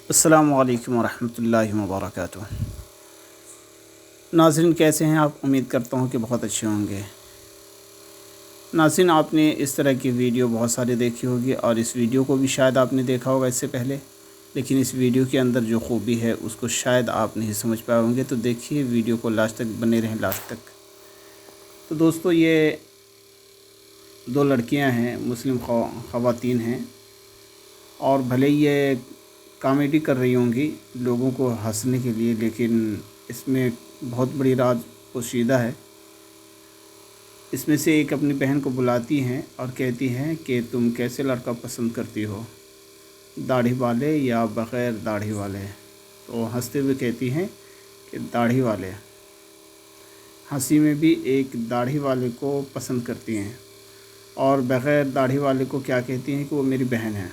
السلام علیکم ورحمۃ اللہ وبرکاتہ۔ ناظرین کیسے ہیں آپ؟ امید کرتا ہوں کہ بہت اچھے ہوں گے۔ ناظرین آپ نے اس طرح کی ویڈیو بہت سارے دیکھی ہوگی اور اس ویڈیو کو بھی شاید آپ نے دیکھا ہوگا اس سے پہلے، لیکن اس ویڈیو کے اندر جو خوبی ہے اس کو شاید آپ نہیں سمجھ پائے ہوں گے، تو دیکھیے ویڈیو کو لاسٹ تک، بنے رہیں لاسٹ تک۔ تو دوستو یہ دو لڑکیاں ہیں، مسلم خواتین ہیں، اور بھلے یہ کامیڈی کر رہی ہوں گی لوگوں کو ہنسنے کے لیے، لیکن اس میں بہت بڑی راز پوشیدہ ہے۔ اس میں سے ایک اپنی بہن کو بلاتی ہیں اور کہتی ہیں کہ تم کیسے لڑکا پسند کرتی ہو، داڑھی والے یا بغیر داڑھی والے؟ تو ہنستے ہوئے کہتی ہیں کہ داڑھی والے۔ ہنسی میں بھی ایک داڑھی والے کو پسند کرتی ہیں، اور بغیر داڑھی والے کو کیا کہتی ہیں کہ وہ میری بہن ہے۔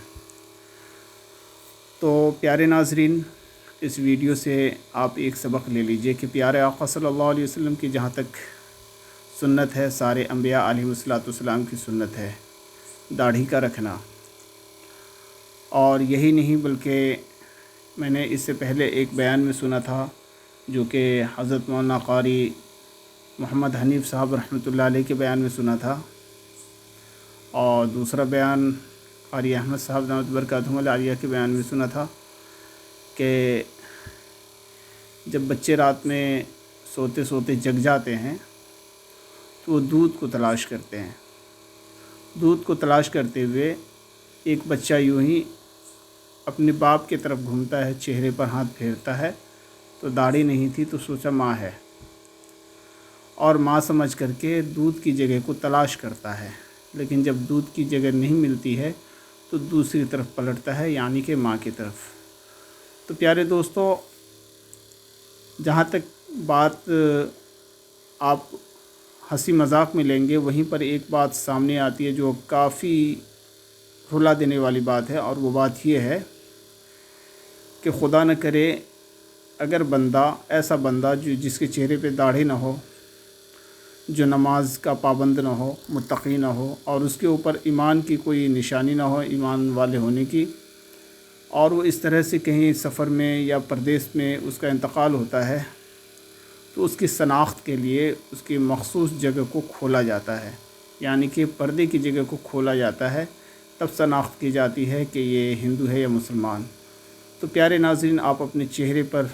تو پیارے ناظرین، اس ویڈیو سے آپ ایک سبق لے لیجئے کہ پیارے آقا صلی اللہ علیہ وسلم کی جہاں تک سنت ہے، سارے انبیاء علیہ السلام کی سنت ہے داڑھی کا رکھنا۔ اور یہی نہیں بلکہ میں نے اس سے پہلے ایک بیان میں سنا تھا، جو کہ حضرت مولانا قاری محمد حنیف صاحب رحمۃ اللہ علیہ کے بیان میں سنا تھا، اور دوسرا بیان قاری احمد صاحب دامت برکاتہم العالیہ کے بیان میں سنا تھا کہ جب بچے رات میں سوتے سوتے جگ جاتے ہیں تو وہ دودھ کو تلاش کرتے ہیں۔ دودھ کو تلاش کرتے ہوئے ایک بچہ یوں ہی اپنے باپ کی طرف گھومتا ہے، چہرے پر ہاتھ پھیرتا ہے، تو داڑھی نہیں تھی تو سوچا ماں ہے، اور ماں سمجھ کر کے دودھ کی جگہ کو تلاش کرتا ہے، لیکن جب دودھ کی جگہ نہیں ملتی ہے تو دوسری طرف پلٹتا ہے، یعنی کہ ماں کی طرف۔ تو پیارے دوستو، جہاں تک بات آپ ہنسی مذاق میں لیں گے، وہیں پر ایک بات سامنے آتی ہے جو کافی رلا دینے والی بات ہے، اور وہ بات یہ ہے کہ خدا نہ کرے اگر ایسا بندہ جس کے چہرے پہ داڑھی نہ ہو، جو نماز کا پابند نہ ہو، متقی نہ ہو، اور اس کے اوپر ایمان کی کوئی نشانی نہ ہو، ایمان والے ہونے کی، اور وہ اس طرح سے کہیں سفر میں یا پردیس میں اس کا انتقال ہوتا ہے، تو اس کی شناخت کے لیے اس کی مخصوص جگہ کو کھولا جاتا ہے، یعنی کہ پردے کی جگہ کو کھولا جاتا ہے، تب شناخت کی جاتی ہے کہ یہ ہندو ہے یا مسلمان۔ تو پیارے ناظرین، آپ اپنے چہرے پر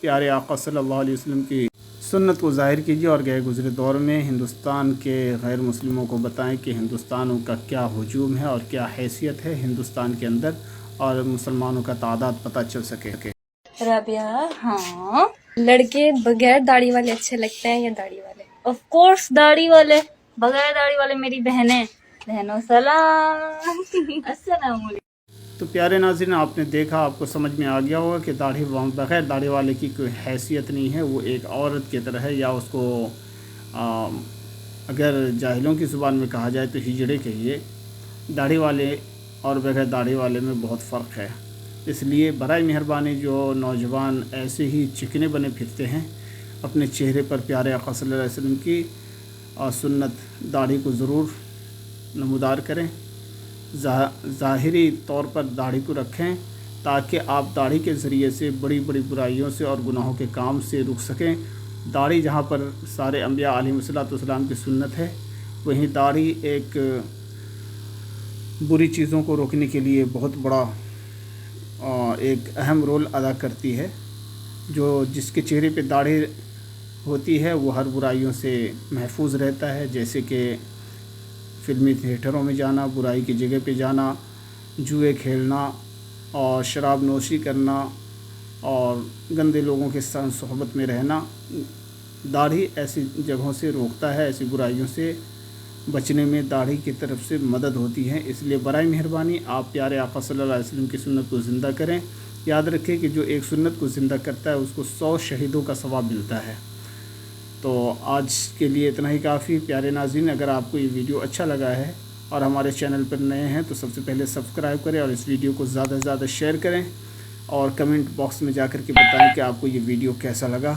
پیارے آقا صلی اللہ علیہ وسلم کی سنت کو ظاہر کیجیے، اور گئے گزرے دور میں ہندوستان کے غیر مسلموں کو بتائیں کہ ہندوستانوں کا کیا ہجوم ہے اور کیا حیثیت ہے ہندوستان کے اندر، اور مسلمانوں کا تعداد پتہ چل سکے۔ رابعہ، ہاں لڑکے بغیر داڑھی والے اچھے لگتے ہیں یا داڑھی والے؟ آف کورس داڑھی والے۔ بغیر داڑھی والے میری بہنیں۔ بہنوں سلام السلام علیکم۔ تو پیارے ناظرین، آپ نے دیکھا، آپ کو سمجھ میں آ گیا ہوگا کہ بغیر داڑھی والے کی کوئی حیثیت نہیں ہے، وہ ایک عورت کی طرح ہے، یا اس کو اگر جاہلوں کی زبان میں کہا جائے تو ہجڑے کہیے۔ داڑھی والے اور بغیر داڑھی والے میں بہت فرق ہے، اس لیے برائے مہربانی جو نوجوان ایسے ہی چکنے بنے پھرتے ہیں، اپنے چہرے پر پیارے آقا صلی اللہ علیہ وسلم کی سنت داڑھی کو ضرور نمودار کریں، ظاہری طور پر داڑھی کو رکھیں، تاکہ آپ داڑھی کے ذریعے سے بڑی بڑی برائیوں سے اور گناہوں کے کام سے رک سکیں۔ داڑھی جہاں پر سارے انبیاء علیہ السلام کی سنت ہے، وہیں داڑھی ایک بری چیزوں کو روکنے کے لیے بہت بڑا ایک اہم رول ادا کرتی ہے۔ جس کے چہرے پہ داڑھی ہوتی ہے وہ ہر برائیوں سے محفوظ رہتا ہے، جیسے کہ فلمی تھیٹروں میں جانا، برائی کی جگہ پہ جانا، جوئے کھیلنا، اور شراب نوشی کرنا، اور گندے لوگوں کے ساتھ صحبت میں رہنا۔ داڑھی ایسی جگہوں سے روکتا ہے، ایسی برائیوں سے بچنے میں داڑھی کی طرف سے مدد ہوتی ہے۔ اس لیے برائے مہربانی آپ پیارے آقا صلی اللہ علیہ وسلم کی سنت کو زندہ کریں۔ یاد رکھیں کہ جو ایک سنت کو زندہ کرتا ہے اس کو 100 شہیدوں کا ثواب ملتا ہے۔ تو آج کے لیے اتنا ہی کافی۔ پیارے ناظرین، اگر آپ کو یہ ویڈیو اچھا لگا ہے اور ہمارے چینل پر نئے ہیں تو سب سے پہلے سبسکرائب کریں، اور اس ویڈیو کو زیادہ سے زیادہ شیئر کریں، اور کمنٹ باکس میں جا کر کے بتائیں کہ آپ کو یہ ویڈیو کیسا لگا،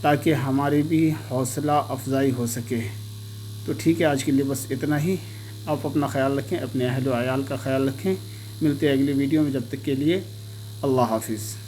تاکہ ہماری بھی حوصلہ افزائی ہو سکے۔ تو ٹھیک ہے، آج کے لیے بس اتنا ہی۔ آپ اپنا خیال رکھیں، اپنے اہل و عیال کا خیال رکھیں۔ ملتے ہیں اگلی ویڈیو میں، جب تک کے لیے اللہ حافظ.